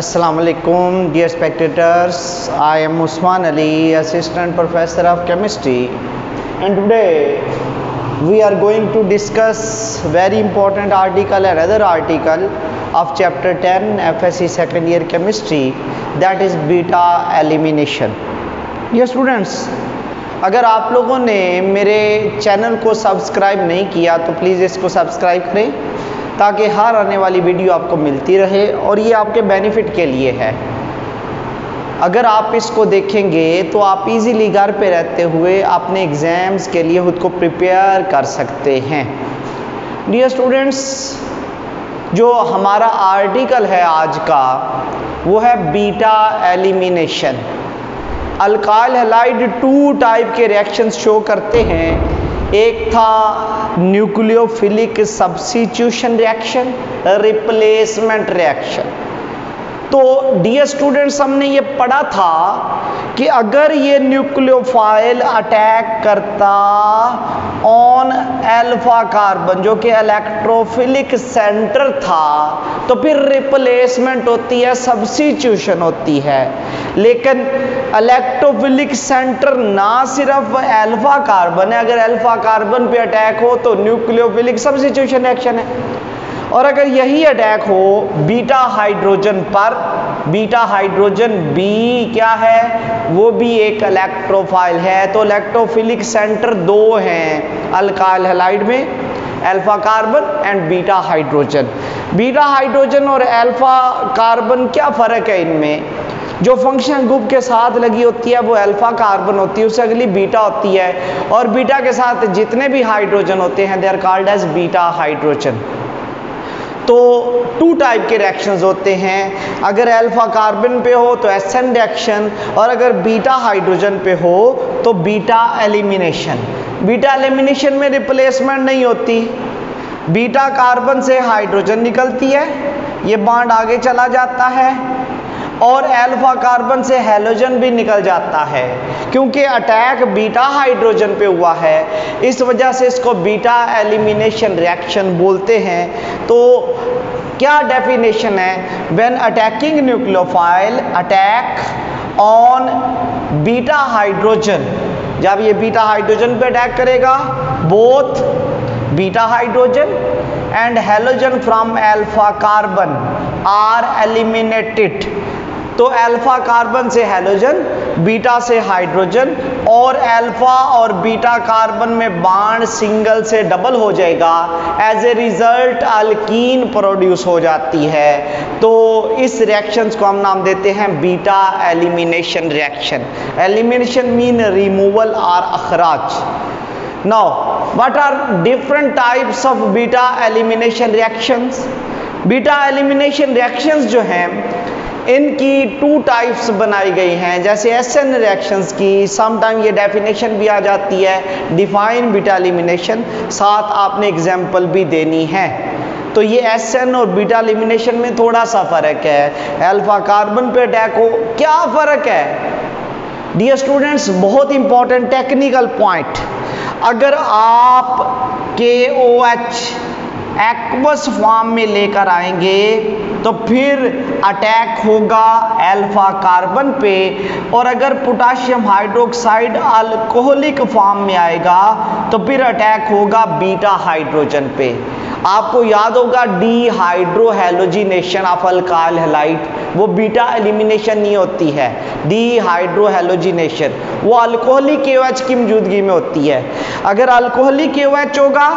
Assalamu alaikum, dear spectators. I am Usman Ali, Assistant Professor of Chemistry, and today we are going to discuss very important article, another article of chapter 10 FSC second year chemistry, that is beta elimination. Dear students, अगर आप लोगों ने मेरे channel को subscribe नहीं किया तो please इसको सब्सक्राइब करें ताकि हर आने वाली वीडियो आपको मिलती रहे और ये आपके बेनिफिट के लिए है। अगर आप इसको देखेंगे तो आप इजीली घर पे रहते हुए अपने एग्ज़ाम्स के लिए खुद को प्रिपेयर कर सकते हैं। डियर स्टूडेंट्स, जो हमारा आर्टिकल है आज का वो है beta elimination. Alkyl halide two type के रिएक्शंस शो करते हैं। एक था nucleophilic substitution reaction, replacement reaction. तो डियर स्टूडेंट्स, हमने ये पढ़ा था कि अगर ये न्यूक्लियोफाइल अटैक करता ऑन अल्फा कार्बन जो कि इलेक्ट्रोफिलिक सेंटर था तो फिर रिप्लेसमेंट होती है, सब्स्टिट्यूशन होती है। लेकिन इलेक्ट्रोफिलिक सेंटर ना सिर्फ अल्फा कार्बन है, अगर अल्फा कार्बन पे अटैक हो तो न्यूक्लियोफिलिक सब्स्टिट्यूशन रिएक्शन है। और अगर यही अटैक हो बीटा हाइड्रोजन पर, बीटा हाइड्रोजन बी क्या है, वो भी एक इलेक्ट्रोफाइल है। तो इलेक्ट्रोफिलिक सेंटर दो हैं अल्काइल हैलाइड में, alpha carbon and beta hydrogen. Beta hydrogen और अल्फा कार्बन क्या फ़र्क है इनमें? जो फंक्शन ग्रुप के साथ लगी होती है वो अल्फा कार्बन होती है, उससे अगली बीटा होती है, और बीटा के साथ जितने भी हाइड्रोजन होते हैं they are called as beta hydrogen. तो टू टाइप के रिएक्शंस होते हैं। अगर अल्फा कार्बन पे हो तो एसएन रिएक्शन, और अगर बीटा हाइड्रोजन पे हो तो बीटा एलिमिनेशन। बीटा एलिमिनेशन में रिप्लेसमेंट नहीं होती, बीटा कार्बन से हाइड्रोजन निकलती है, ये बॉन्ड आगे चला जाता है, और अल्फा कार्बन से हैलोजन भी निकल जाता है। क्योंकि अटैक बीटा हाइड्रोजन पे हुआ है इस वजह से इसको बीटा एलिमिनेशन रिएक्शन बोलते हैं। तो क्या डेफिनेशन है? When attacking nucleophile attack on beta hydrogen, जब ये बीटा हाइड्रोजन पे अटैक करेगा, both beta hydrogen and halogen from alpha carbon are eliminated. तो अल्फा कार्बन से हैलोजन, बीटा से हाइड्रोजन, और अल्फा और बीटा कार्बन में बॉन्ड सिंगल से डबल हो जाएगा। As a result alkene produce हो जाती है। तो इस रिएक्शंस को हम नाम देते हैं beta elimination reaction. Elimination mean removal और अखराज। Now, what are different types of beta elimination reactions? Beta elimination reactions जो हैं इनकी टू टाइप्स बनाई गई हैं। जैसे एसएन रिएक्शंस की समटाइम ये डेफिनेशन भी आ जाती है, डिफाइन बीटा एलिमिनेशन, साथ आपने एग्जाम्पल भी देनी है। तो ये एसएन और बीटा एलिमिनेशन में थोड़ा सा फर्क है। अल्फा कार्बन पे अटैक हो, क्या फर्क है डियर स्टूडेंट्स? बहुत इंपॉर्टेंट टेक्निकल पॉइंट। अगर आप KOH एक्वस फॉर्म में लेकर आएंगे तो फिर अटैक होगा अल्फा कार्बन पे, और अगर पोटाशियम हाइड्रोक्साइड अल्कोहलिक फॉर्म में आएगा तो फिर अटैक होगा बीटा हाइड्रोजन पे। आपको याद होगा डीहाइड्रोहेलोजिनेशन ऑफ अल्काइल हैलाइड, वो बीटा एलिमिनेशन नहीं होती है, डीहाइड्रोहेलोजिनेशन वो अल्कोहलिक KOH की मौजूदगी में होती है। अगर अल्कोहलिक KOH होगा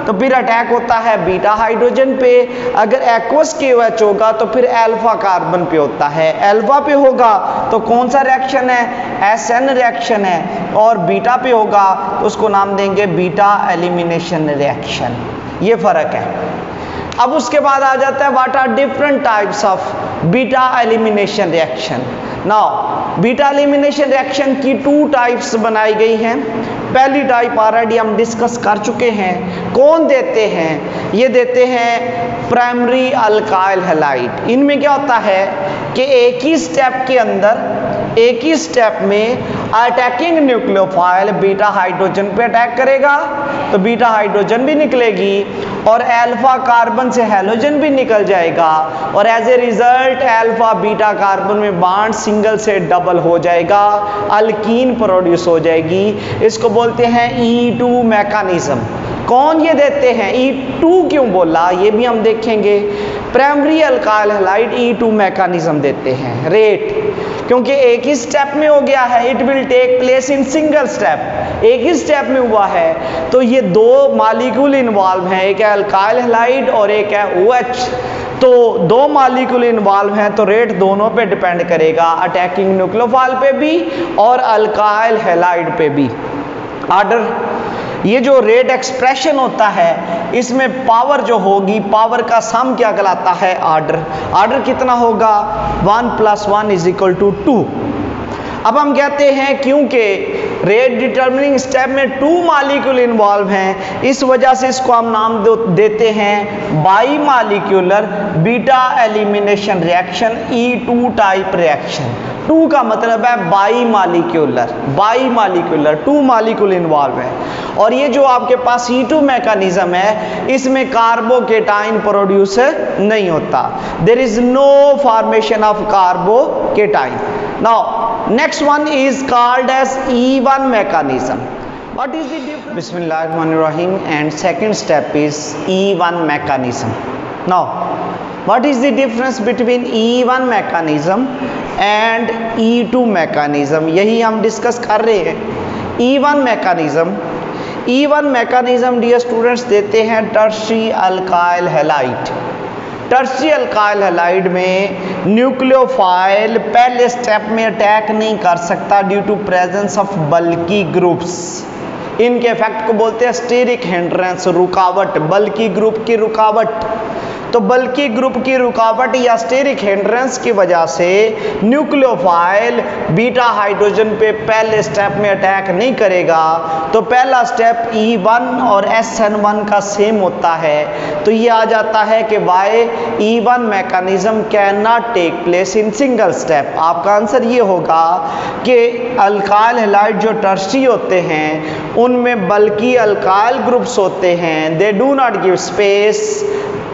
तो फिर अटैक होता है बीटा हाइड्रोजन पे, अगर एक्वस KOH होगा तो फिर अल्फा कार्बन पे होता है। अल्फा पे होगा तो कौन सा रिएक्शन है? एसएन रिएक्शन है, और बीटा पे होगा तो उसको नाम देंगे बीटा एलिमिनेशन रिएक्शन। ये फर्क है। अब उसके बाद आ जाता है what are different types of beta elimination reaction. Now beta elimination reaction की टू टाइप्स बनाई गई हैं। पहली टाइप ऑलरेडी हम डिस्कस कर चुके हैं। कौन देते हैं? ये देते हैं प्राइमरी अल्काइल हैलाइड। इनमें क्या होता है कि एक ही स्टेप के अंदर एक ही स्टेप में अटैकिंग न्यूक्लियोफाइल बीटा हाइड्रोजन पे अटैक करेगा तो बीटा हाइड्रोजन भी निकलेगी और अल्फा कार्बन से हैलोजन भी निकल जाएगा और as a result alpha beta carbon में बॉन्ड सिंगल से डबल हो जाएगा, अल्कीन प्रोड्यूस हो जाएगी। इसको बोलते हैं E2 मैकेनिज्म। कौन ये देते हैं? E2 क्यों बोला ये भी हम देखेंगे। Primary alkyl halide E2 mechanism देते हैं। रेट क्योंकि एक ही स्टेप में हो गया है, it will take place in single step, एक ही स्टेप में हुआ है तो ये दो मॉलिक्यूल इन्वॉल्व हैं, एक है अल्काइल हैलाइड और एक है OH। तो दो मॉलिक्यूल इन्वॉल्व हैं तो रेट दोनों पे डिपेंड करेगा, अटैकिंग न्यूक्लियोफाइल पे भी और अल्काइल हैलाइड पे भी। ऑर्डर, ये जो रेट एक्सप्रेशन होता है इसमें पावर जो होगी, पावर का सम क्या कहलाता है? ऑर्डर। ऑर्डर कितना होगा? 1 + 1 = 2। अब हम कहते हैं क्योंकि रेट डिटर्मिनिंग स्टेप में 2 मॉलिक्यूल इन्वॉल्व हैं इस वजह से इसको हम नाम देते हैं by molecular beta elimination reaction, E2 type reaction. 2 का मतलब है बाई मॉलिक्यूलर, 2 मॉलिक्यूल इन्वॉल्व है। और ये जो आपके पास E2 मैकेनिज्म है इसमें कार्बोकेटाइन प्रोड्यूस नहीं होता, there is no formation of carbocation. Now next one is called as E1 mechanism. What is the difference? Bismillahirrahmanirrahim. And second step is E1 mechanism. Now what is the difference between E1 mechanism and E2 mechanism? यही हम discuss कर रहे हैं। E1 mechanism dear students देते हैं tertiary alkyl halide. Tertiary alkyl halide में nucleophile पहले step में अटैक नहीं कर सकता due to presence of bulky groups. इनके इफेक्ट को बोलते हैं स्टेरिक हिंड्रेंस, रुकावट, बल्की ग्रुप की रुकावट। तो बल्की ग्रुप की रुकावट या स्टेरिक हिंड्रेंस की वजह से न्यूक्लियोफाइल बीटा हाइड्रोजन पे पहले स्टेप में अटैक नहीं करेगा। तो पहला स्टेप E1 और SN1 का सेम होता है। तो ये आ जाता है कि why E1 mechanism can not take place in single step. आपका आंसर ये होगा कि अल्काइल हैलाइड जो टर्शियरी होते हैं उनमें बल्कि अल्काइल ग्रुप्स होते हैं, they do not give space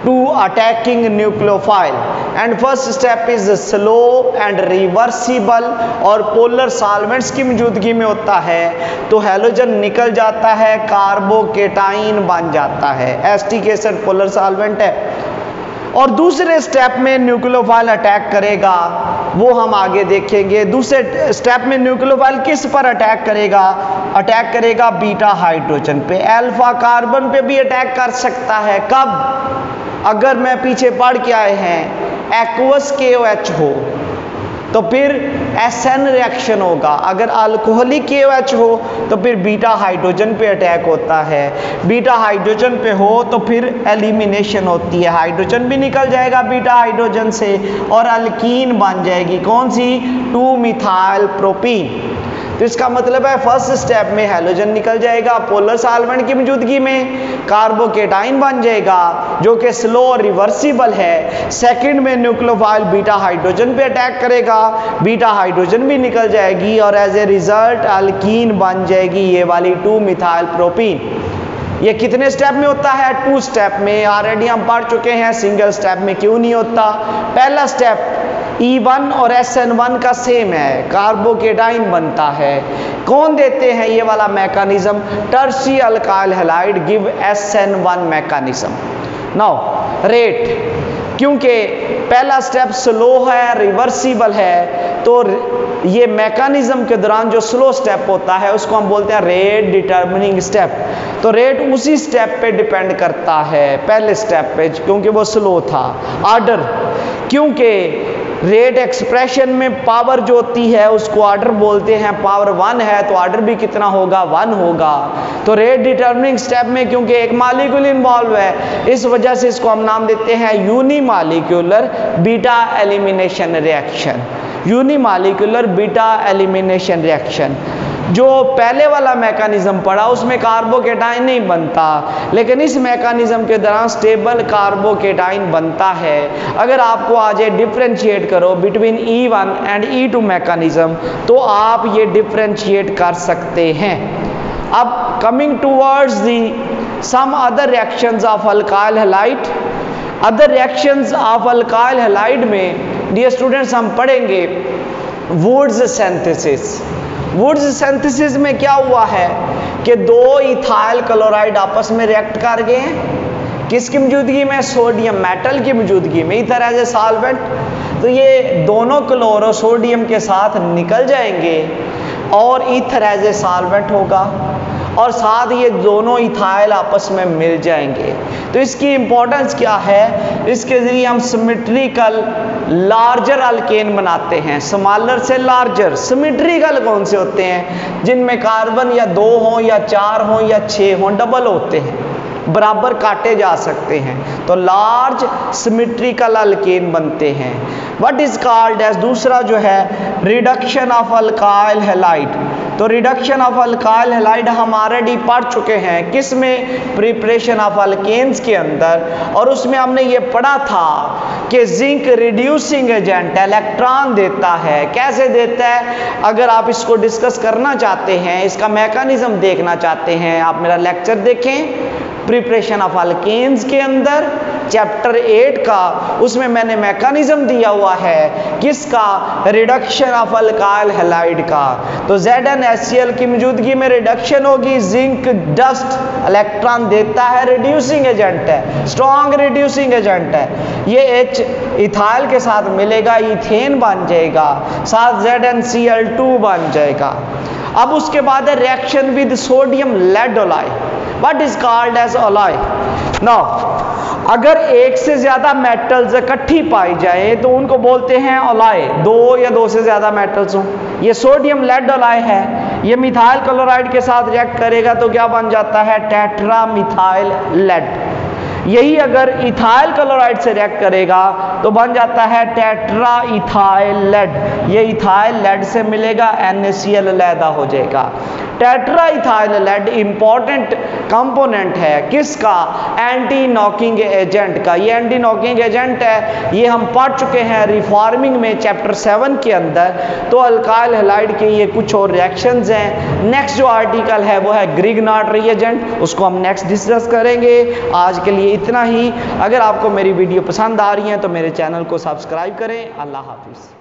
to attacking nucleophile and first step is slow and reversible और पोलर सॉल्वेंट्स की मौजूदगी में होता है तो हैलोजन निकल जाता है, कार्बोकेटाइन बन जाता है। एसिटिक एसिड पोलर सॉल्वेंट है। और दूसरे स्टेप में न्यूक्लियोफाइल अटैक करेगा, वो हम आगे देखेंगे। दूसरे स्टेप में न्यूक्लियोफाइल किस पर अटैक करेगा? अटैक करेगा बीटा हाइड्रोजन पे, अल्फा कार्बन पे भी अटैक कर सकता है। कब? अगर मैं पीछे पढ़ के आए हैं एक्वस KOH हो तो फिर SN रिएक्शन होगा, अगर अल्कोहलिक KOH हो तो फिर बीटा हाइड्रोजन पे अटैक होता है। बीटा हाइड्रोजन पे हो तो फिर एलिमिनेशन होती है, हाइड्रोजन भी निकल जाएगा बीटा हाइड्रोजन से और अल्कीन बन जाएगी। कौन सी? 2 मिथाइल प्रोपीन। तो इसका मतलब है फर्स्ट स्टेप में हैलोजन निकल जाएगा पोलर सॉल्वेंट की मौजूदगी में, कार्बोकेटाइन बन जाएगा जो कि स्लो और रिवर्सिबल है। सेकंड में न्यूक्लियोफाइल बीटा हाइड्रोजन पे अटैक करेगा, बीटा हाइड्रोजन भी निकल जाएगी और एज ए रिजल्ट अल्कीन बन जाएगी ये वाली 2 मिथाइल प्रोपीन। ये कितने स्टेप में होता है? 2 स्टेप में। ऑलरेडी हम पढ़ चुके हैं सिंगल स्टेप में क्यों नहीं होता। पहला स्टेप E1 और SN1 का सेम है, कार्बोकेटाइन बनता है। कौन देते हैं ये वाला mechanism? Tertiary alkyl halide give SN1 mechanism. Now rate, क्योंकि पहला स्टेप स्लो है, रिवर्सिबल है, तो ये मैकेनिज्म के दौरान जो स्लो स्टेप होता है उसको हम बोलते हैं रेट डिटर्मिनिंग स्टेप। तो रेट उसी स्टेप पे डिपेंड करता है, पहले स्टेप पे, क्योंकि वो स्लो था। ऑर्डर, क्योंकि रेट एक्सप्रेशन में पावर जो होती है उसको ऑर्डर बोलते हैं, पावर 1 है तो ऑर्डर भी कितना होगा? 1 होगा। तो रेट डिटर्मिनिंग स्टेप में क्योंकि एक मॉलिक्यूल इन्वॉल्व है इस वजह से इसको हम नाम देते हैं unimolecular beta elimination reaction, unimolecular beta elimination reaction. जो पहले वाला मैकेनिज्म पढ़ा उसमें कार्बोकेटाइन नहीं बनता, लेकिन इस मैकेनिज्म के दौरान स्टेबल कार्बोकेटाइन बनता है। अगर आपको आज ये डिफरेंशिएट करो between E1 and E2 mechanism तो आप ये डिफरेंशिएट कर सकते हैं। अब coming towards the some other reactions of alkyl halide. Other reactions of alkyl halide में डियर स्टूडेंट्स हम पढ़ेंगे वुड्स सिंथेसिस। वुड्स सिंथेसिस में क्या हुआ है कि दो इथाइल क्लोराइड आपस में रिएक्ट कर गए हैं। किसकी मौजूदगी में? सोडियम मेटल की मौजूदगी में, ईथर एज ए सॉल्वेंट। तो ये दोनों क्लोरो सोडियम के साथ निकल जाएंगे और ईथर एज ए सॉल्वेंट होगा और साथ ये दोनों इथाइल आपस में मिल जाएंगे। तो इसकी इंपॉर्टेंस क्या है? इसके जरिए हम सिमेट्रिकल लार्जर अल्केन बनाते हैं। स्मॉलर से लार्जर। सिमेट्रिकल कौन से होते हैं? जिनमें कार्बन या 2 हो या 4 हो या 6 हो, डबल होते हैं, बराबर काटे जा सकते हैं, तो लार्ज सिमेट्रिकल अल्केन बनते हैं। व्हाट इज कॉल्ड एज, दूसरा जो है रिडक्शन ऑफ अल्काइल हैलाइड। तो रिडक्शन ऑफ अल्काइल हैलाइड हम ऑलरेडी पढ़ चुके हैं, किस में? प्रिपरेशन ऑफ अल्केन्स के अंदर, और उसमें हमने ये पढ़ा था कि जिंक रिड्यूसिंग एजेंट इलेक्ट्रॉन देता है। कैसे देता है? अगर आप इसको डिस्कस करना चाहते हैं, इसका मैकेनिज्म देखना चाहते हैं, आप मेरा लेक्चर देखें प्रिपरेशन ऑफ अल्केन्स के अंदर, चैप्टर 8 का, उसमें मैंने मैकेनिज्म दिया हुआ है किसका? रिडक्शन ऑफ अल्काइल हैलाइड का। तो ZnHCl की मौजूदगी में रिडक्शन होगी, जिंक डस्ट इलेक्ट्रॉन देता है, रिड्यूसिंग एजेंट है, स्ट्रॉन्ग रिड्यूसिंग एजेंट है। ये H इथाइल के साथ मिलेगा, इथेन बन जाएगा, साथ ZnCl2 बन जाएगा। अब उसके बाद है reaction with sodium lead alloy. What is called as alloy? Now अगर एक से ज्यादा मेटल्स इकट्ठी पाई जाए तो उनको बोलते हैं एलॉय। 2 या 2 से ज्यादा मेटल्स हो, ये सोडियम लेड एलॉय है, ये मिथाइल क्लोराइड के साथ रिएक्ट करेगा तो क्या बन जाता है? Tetra methyl lead. यही अगर इथाइल क्लोराइड से रिएक्ट करेगा तो बन जाता है टेट्रा इथाइल लेड। ये इथाइल लेड से मिलेगा, NaCl अलहदा हो जाएगा। Tetra ethyl lead important component है किसका? एंटी नॉकिंग एजेंट का। ये एंटी नॉकिंग एजेंट है, ये हम पढ़ चुके हैं रिफॉर्मिंग में चैप्टर 7 के अंदर। तो अल्काइल हैलाइड के ये कुछ और रिएक्शंस हैं। नेक्स्ट जो आर्टिकल है वो है ग्रिग्नार्ड रिएजेंट, उसको हम नेक्स्ट डिस्कस करेंगे। आज के लिए इतना ही। अगर आपको मेरी वीडियो पसंद आ रही है तो मेरे चैनल को सब्सक्राइब करें। अल्लाह हाफिज़।